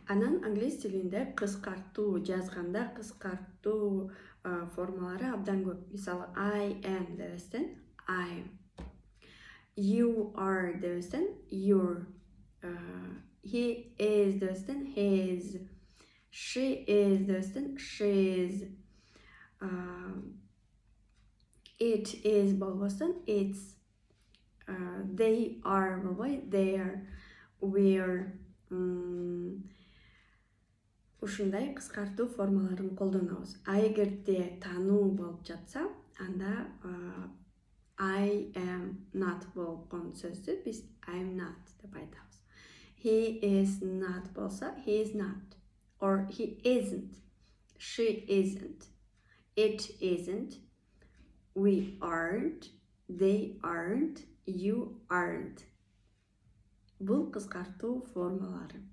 Анан англис тилинде кыскартуу жазганда кыскартуу формалары абдан көп. Мисалы I am дебестен I'm. You are дебестен you're. He is дебестен his. She is дебестен she's. It is болбостон it's. They are болбой they're. We're. Ушундай кыскартуу формаларын колдонобуз. А эгерде таануу болуп жатса, анда I am not болгон сөздү биз I'm not деп айтабыз. He is not болсо he is not, or he isn't, she isn't, it isn't, we aren't, they aren't, you aren't. Бул кыскартуу формалары.